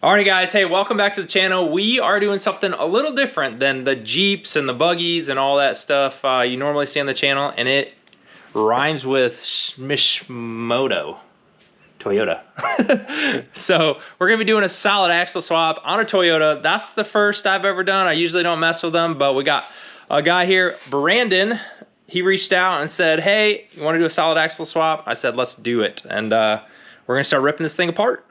Alright guys, hey, welcome back to the channel. We are doing something a little different than the Jeeps and the buggies and all that stuff you normally see on the channel, and it rhymes with Mishmoto. Toyota. So we're gonna be doing a solid axle swap on a Toyota. That's the first I've ever done. I usually don't mess with them, but we got a guy here, Brandon. He reached out and said, hey, you wanna do a solid axle swap? I said, let's do it. And we're gonna start ripping this thing apart.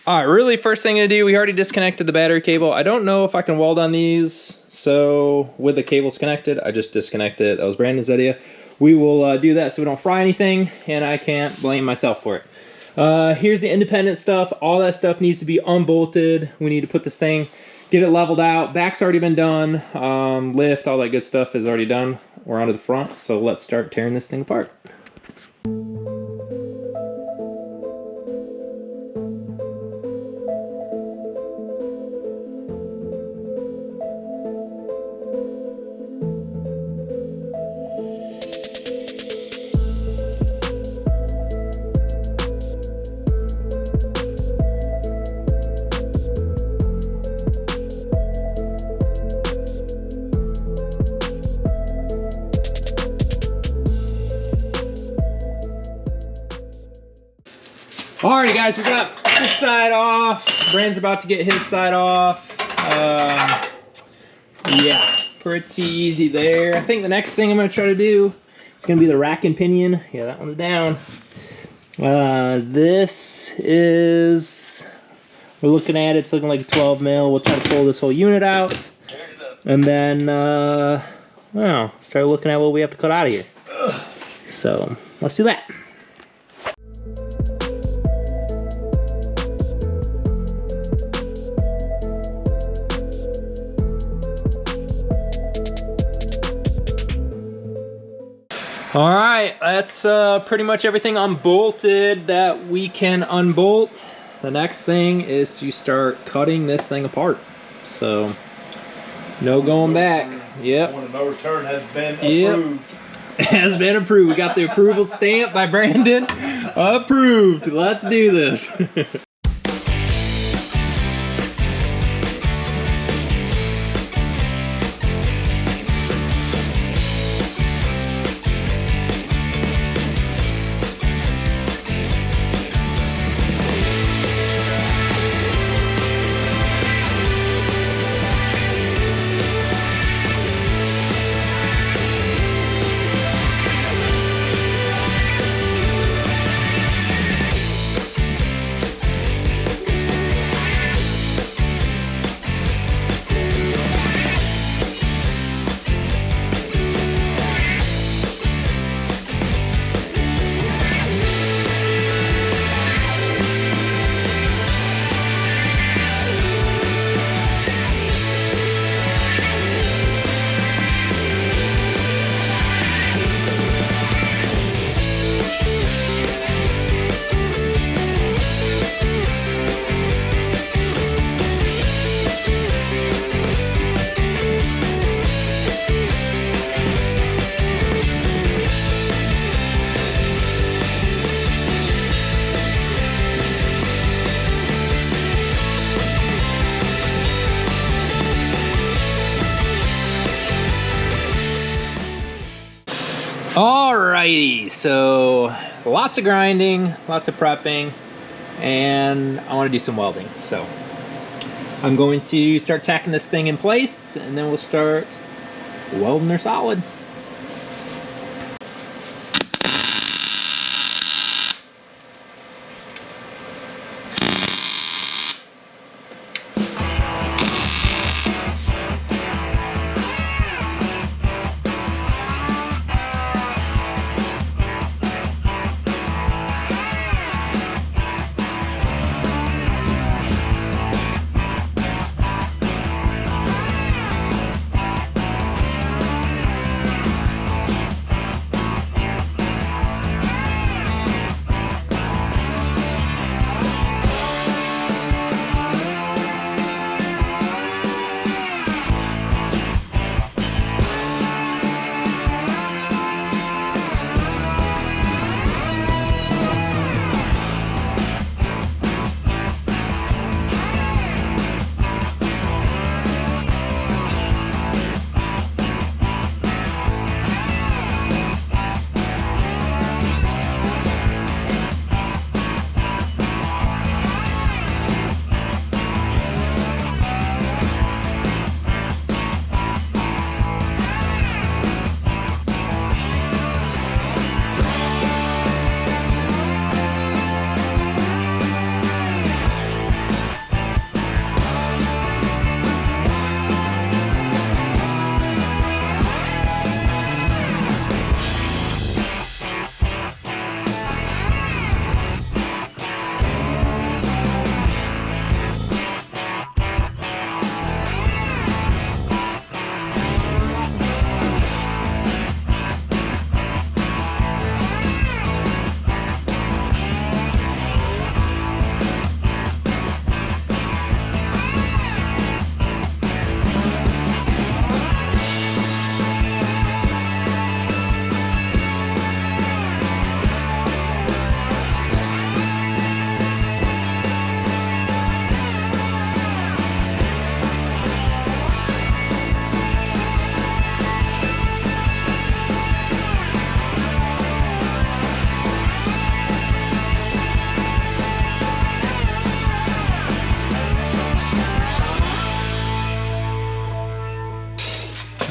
All right, really first thing to do, we already disconnected the battery cable. I don't know if I can weld on these, so with the cables connected, I just disconnected it. That was Brandon's idea. We will do that so we don't fry anything, and I can't blame myself for it. Here's the independent stuff. All that stuff needs to be unbolted. We need to put this thing, get it leveled out. Back's already been done. Lift, all that good stuff is already done. We're onto the front, so let's start tearing this thing apart. Alrighty guys, we got this side off. Brand's about to get his side off. Yeah, pretty easy there. I think the next thing I'm gonna try to do is gonna be the rack and pinion. Yeah, that one's down. This is, we're looking at it, it's looking like a 12 mil. We'll try to pull this whole unit out. And then, well, start looking at what we have to cut out of here. So, let's do that. All right, that's pretty much everything unbolted that we can unbolt. The next thing is to start cutting this thing apart. So, no going back. Yep. No return has been approved. It has been approved. We got the approval stamp by Brandon. Approved. Let's do this. Alrighty, so lots of grinding, lots of prepping, and I want to do some welding. So I'm going to start tacking this thing in place, and then we'll start welding her solid.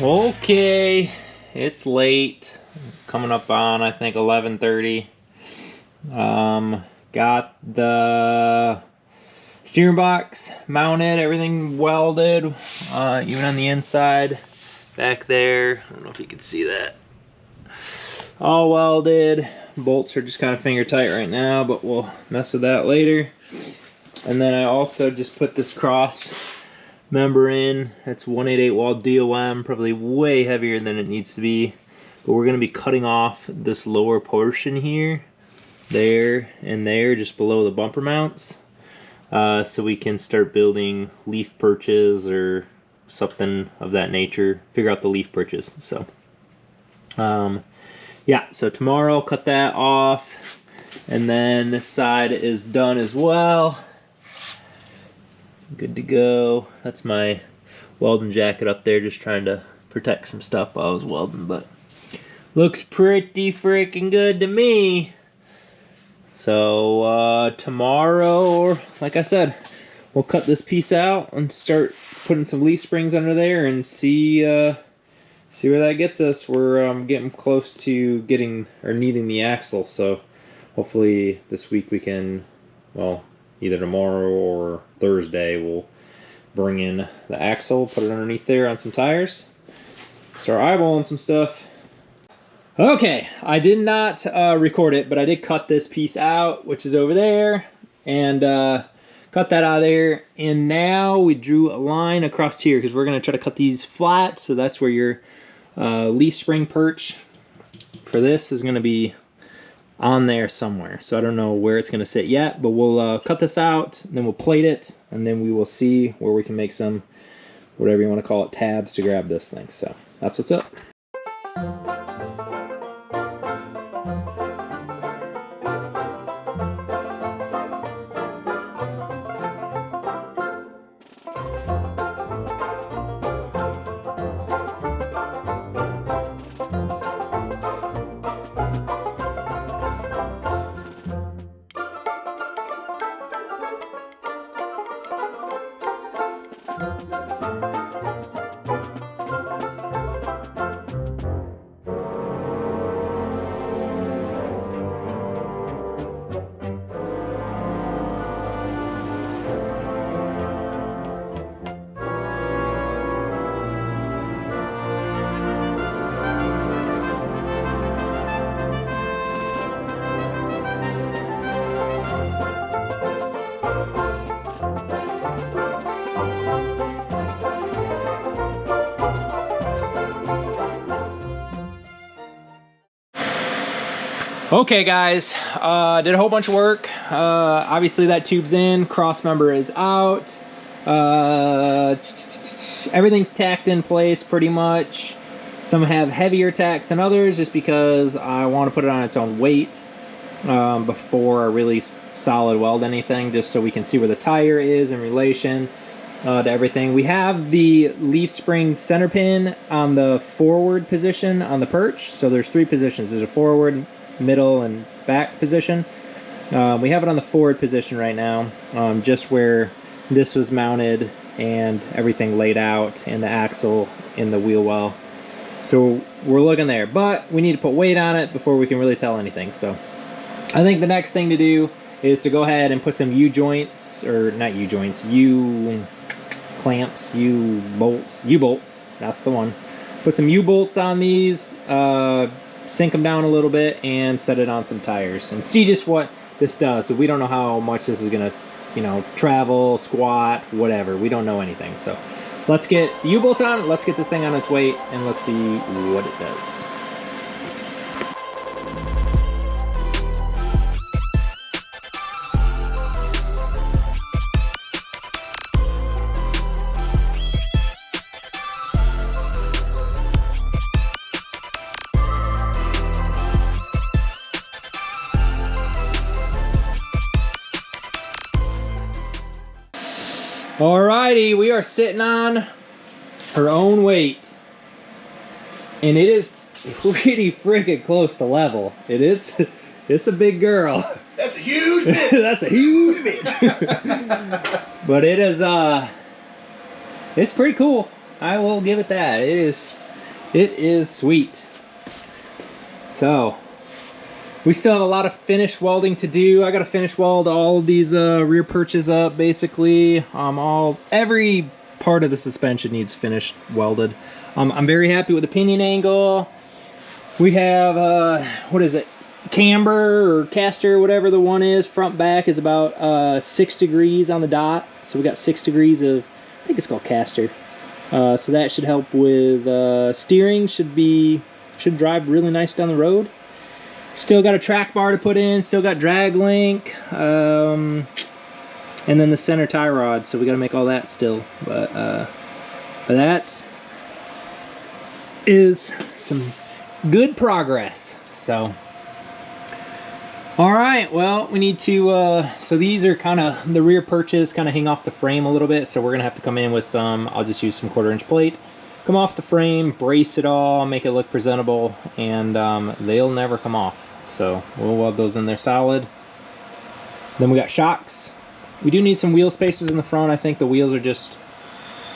Okay, it's late. Coming up on, I think, 11:30. Got the steering box mounted, everything welded, even on the inside back there. I don't know if you can see that. All welded. Bolts are just kind of finger tight right now, but we'll mess with that later. And then I also just put this cross member in. That's 188 wall DOM, probably way heavier than it needs to be. But we're going to be cutting off this lower portion here, there, and there, just below the bumper mounts. So we can start building leaf perches or something of that nature. Figure out the leaf perches. So, yeah, so tomorrow I'll cut that off. And then this side is done as well. Good to go. That's my welding jacket up there, just trying to protect some stuff while I was welding, but looks pretty freaking good to me. So tomorrow, like I said, we'll cut this piece out and start putting some leaf springs under there and see where that gets us. We're getting close to getting or needing the axle, so hopefully this week we can, well, either tomorrow or Thursday, we'll bring in the axle, put it underneath there on some tires, start eyeballing some stuff. Okay, I did not record it, but I did cut this piece out, which is over there, and cut that out of there. And now we drew a line across here because we're going to try to cut these flat, so that's where your leaf spring perch for this is going to be on there somewhere. So I don't know where it's going to sit yet, but we'll cut this out, and then we'll plate it, and then we will see where we can make some, whatever you want to call it, tabs to grab this thing. So that's what's up. Okay guys, did a whole bunch of work. Obviously that tube's in, cross member is out. Everything's tacked in place pretty much. Some have heavier tacks than others just because I want to put it on its own weight before I really solid weld anything, just so we can see where the tire is in relation to everything. We have the leaf spring center pin on the forward position on the perch. So there's three positions. There's a forward, middle, and back position. We have it on the forward position right now, just where this was mounted and everything laid out, and the axle in the wheel well. So we're looking there, but we need to put weight on it before we can really tell anything. So I think the next thing to do is to go ahead and put some U-joints, or not U-joints, U-clamps, U-bolts, that's the one. Put some U-bolts on these, sink them down a little bit, and set it on some tires and see just what this does. So we don't know how much this is gonna, you know, travel, squat, whatever. We don't know anything. So let's get the U-bolts on, let's get this thing on its weight, and let's see what it does. Alrighty, we are sitting on her own weight, and it is pretty freaking close to level. It is, it's a big girl. That's a huge bitch. That's a huge bitch. But it is, it's pretty cool. I will give it that. It is It is sweet. So we still have a lot of finish welding to do. I got to finish weld all of these rear perches up basically. Every part of the suspension needs finished welded. I'm very happy with the pinion angle. We have what is it, camber or caster, whatever the one is, front back is about 6 degrees on the dot. So we got 6 degrees of, I think it's called caster. So that should help with steering. Should drive really nice down the road. Still got a track bar to put in. Still got drag link, and then the center tie rod. So we got to make all that still. But that is some good progress. So. All right, well, we need to, so these are kind of, the rear perches kind of hang off the frame a little bit, so we're going to have to come in with some, I'll just use some 1/4-inch plate, come off the frame, brace it all, make it look presentable, and they'll never come off. So we'll weld those in there solid. Then we got shocks. We do need some wheel spacers in the front. I think the wheels are just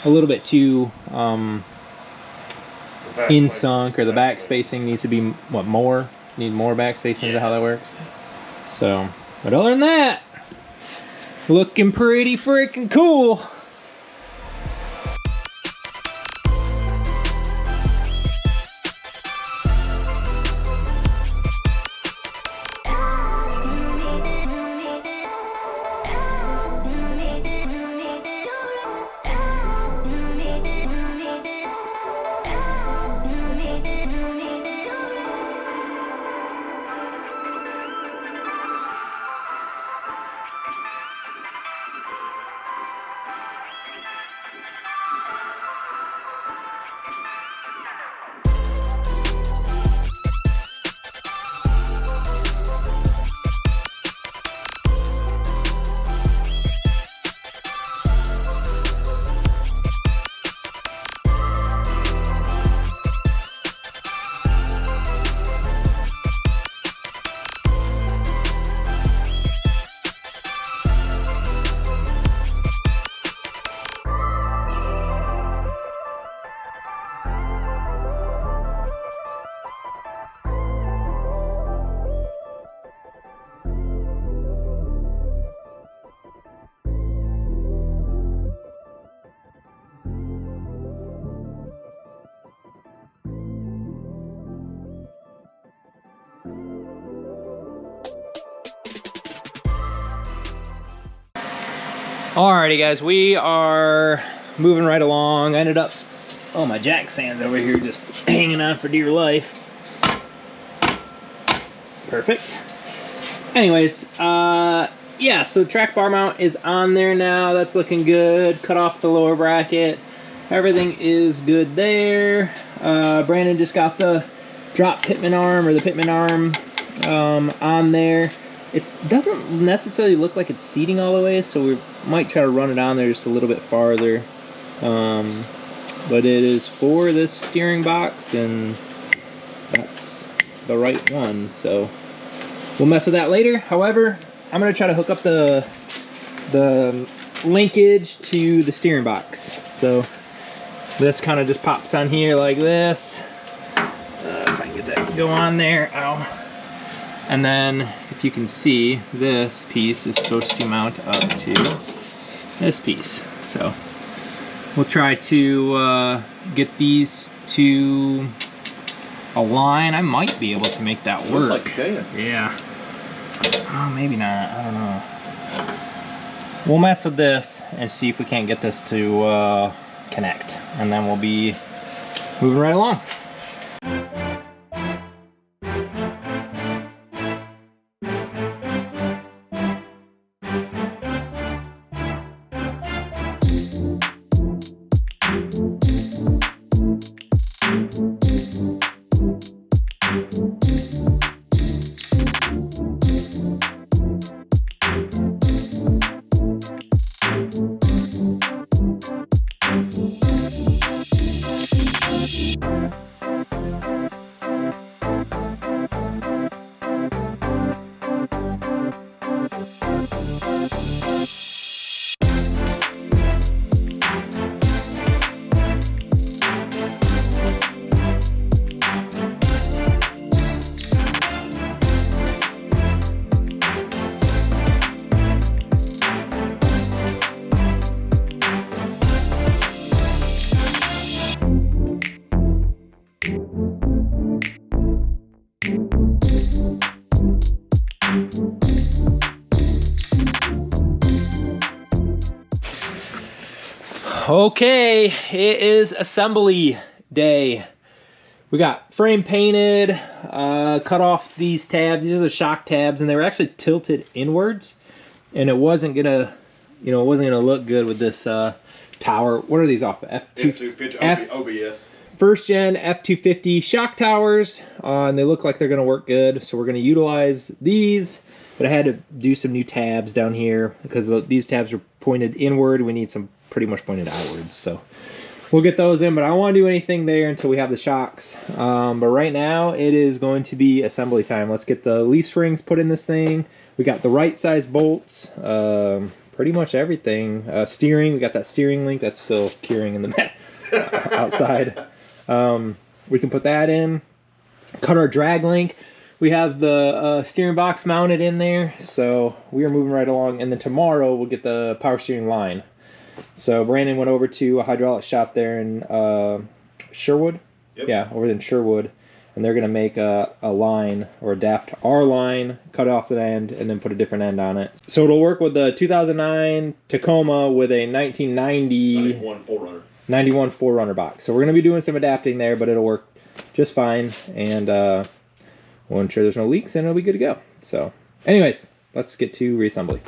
a little bit too in sunk, or the back spacing needs to be, what, more? Need more back spacing, is that how that works? So, but other than that, looking pretty freaking cool. Alrighty guys, we are moving right along. I ended up, oh, my jack stand's over here just hanging on for dear life. Perfect. Anyways, yeah, so the track bar mount is on there now. That's looking good. Cut off the lower bracket. Everything is good there. Brandon just got the drop pitman arm, or the pitman arm on there. It doesn't necessarily look like it's seating all the way, so we might try to run it on there just a little bit farther. But it is for this steering box, and that's the right one, so we'll mess with that later. However, I'm going to try to hook up the linkage to the steering box. So this kind of just pops on here like this. If I can get that to go on there. Ow. And then, if you can see, this piece is supposed to mount up to this piece. So we'll try to get these to align. I might be able to make that work. Looks like you can. Yeah. Oh, maybe not. I don't know. We'll mess with this and see if we can't get this to connect. And then we'll be moving right along. Okay, it is assembly day. We got frame painted, cut off these tabs. These are the shock tabs, and they were actually tilted inwards, and it wasn't gonna, it wasn't gonna look good with this tower. What are these off of? F250 OBS. First gen F250 shock towers, and they look like they're gonna work good. So we're gonna utilize these, but I had to do some new tabs down here because these tabs are pointed inward. We need some pretty much pointed outwards. So we'll get those in, but I don't want to do anything there until we have the shocks. But right now it is going to be assembly time. Let's get the leaf springs put in this thing. We got the right size bolts, pretty much everything. Steering, we got that steering link that's still curing in the back outside. We can put that in. Cut our drag link. We have the steering box mounted in there, so we are moving right along. And then tomorrow we'll get the power steering line. So Brandon went over to a hydraulic shop there in Sherwood. Yep. Yeah, over in Sherwood. And they're going to make a line or adapt our line, cut off the end, and then put a different end on it. So it'll work with the 2009 Tacoma with a 1990 91 4Runner box. So we're going to be doing some adapting there, but it'll work just fine. And we'll ensure there's no leaks, and it'll be good to go. So anyways, let's get to reassembly.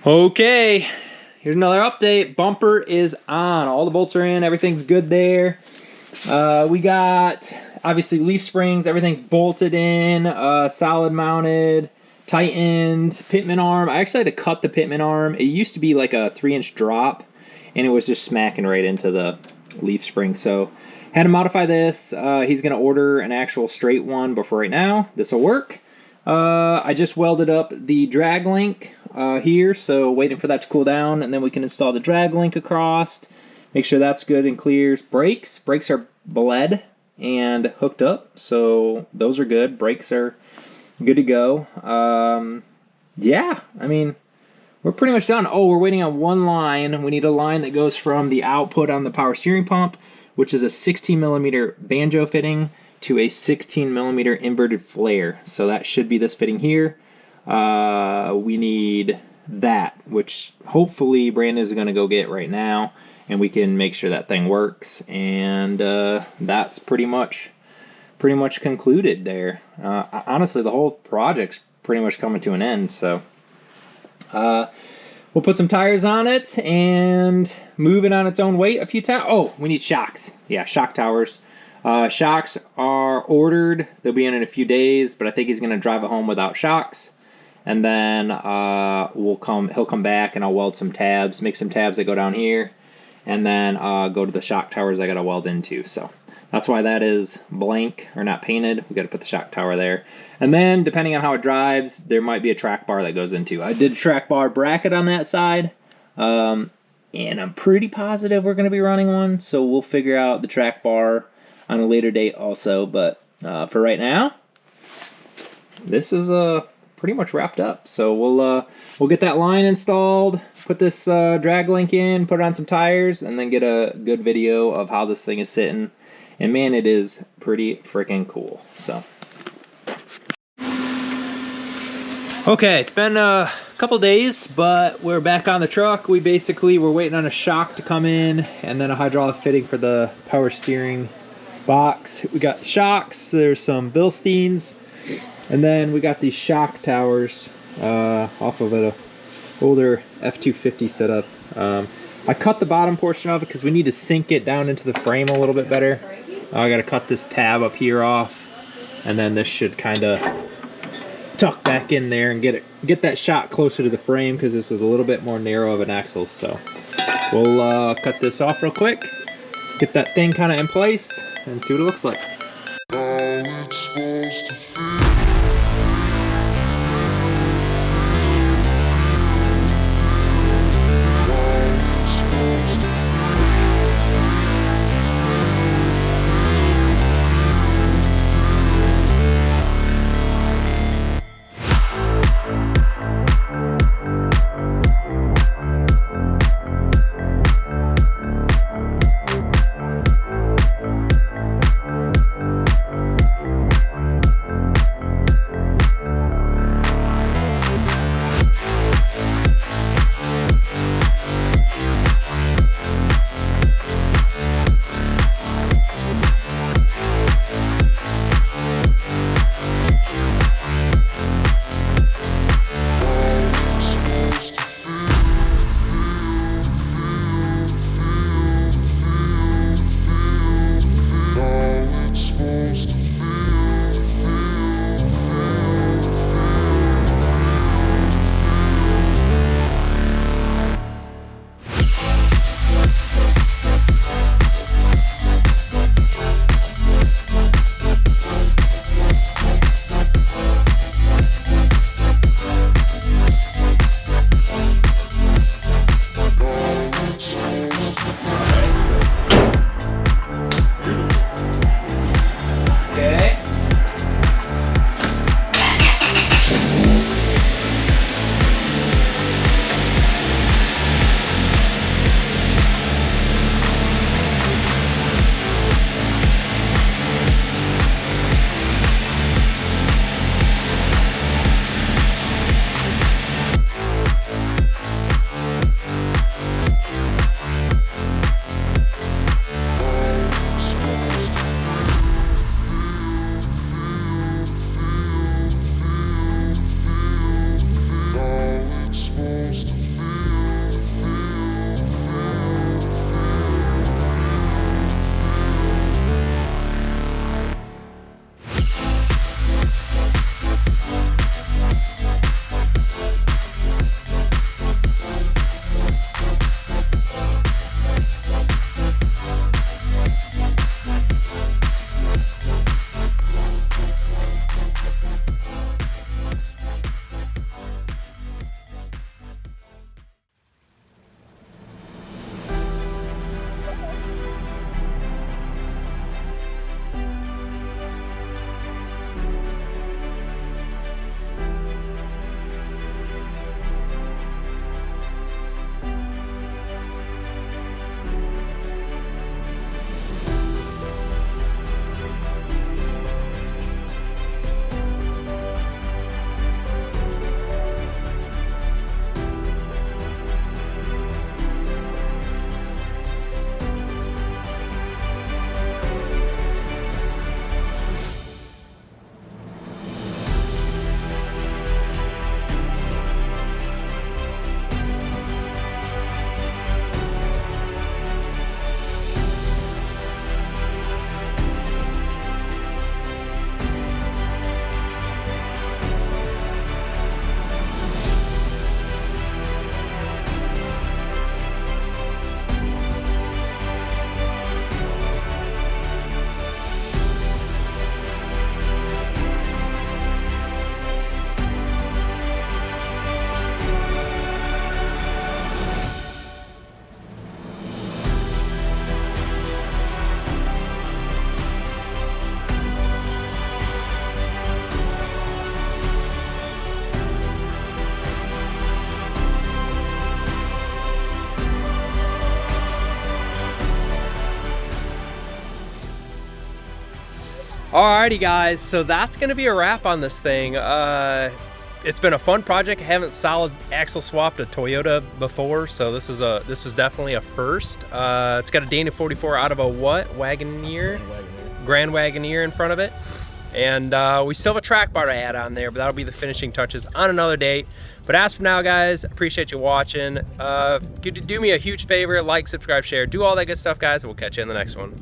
Okay, here's another update. Bumper is on. All the bolts are in. Everything's good there. We got, obviously, leaf springs. Everything's bolted in, solid mounted, tightened. Pitman arm. I actually had to cut the pitman arm. It used to be like a 3-inch drop, and it was just smacking right into the leaf spring. So had to modify this. He's going to order an actual straight one, but for right now, this will work. I just welded up the drag link here, so waiting for that to cool down, and then we can install the drag link across. Make sure that's good and clears. Brakes are bled and hooked up, so those are good. Brakes are good to go. Yeah, I mean, we're pretty much done. Oh, we're waiting on one line. We need a line that goes from the output on the power steering pump, which is a 16mm banjo fitting, to a 16mm inverted flare. So that should be this fitting here. We need that, which hopefully Brandon is going to go get right now, and we can make sure that thing works. And that's pretty much concluded there. Honestly, the whole project's pretty much coming to an end. So we'll put some tires on it and move it on its own weight a few times. Oh, we need shocks. Yeah, shock towers. Shocks are ordered. They'll be in a few days, but I think he's going to drive it home without shocks. And then he'll come back, and I'll weld some tabs, make some tabs that go down here, and then go to the shock towers I got to weld into. So that's why that is blank, or not painted. We got to put the shock tower there. And then, depending on how it drives, there might be a track bar that goes into. I did a track bar bracket on that side, and I'm pretty positive we're going to be running one. So we'll figure out the track bar on a later date also, but for right now, this is pretty much wrapped up. So we'll get that line installed, put this drag link in, put it on some tires, and then get a good video of how this thing is sitting. And man, it is pretty freaking cool. So okay, it's been a couple days, but we're back on the truck. We're waiting on a shock to come in, and then a hydraulic fitting for the power steering box. We got shocks. There's some Bilsteins, and then we got these shock towers off of an older F250 setup. I cut the bottom portion of it because we need to sink it down into the frame a little bit better. I gotta cut this tab up here off, and then this should kind of tuck back in there and get that shot closer to the frame because this is a little bit more narrow of an axle. So we'll cut this off real quick, get that thing kind of in place, and see what it looks like. Alrighty guys, so that's gonna be a wrap on this thing. It's been a fun project. I haven't solid axle swapped a Toyota before, so this was definitely a first. It's got a Dana 44 out of a what? Wagoneer? Grand Wagoneer in front of it. And we still have a track bar to add on there, but that'll be the finishing touches on another date. But as for now, guys, appreciate you watching. Do me a huge favor, like, subscribe, share, do all that good stuff, guys, and we'll catch you in the next one.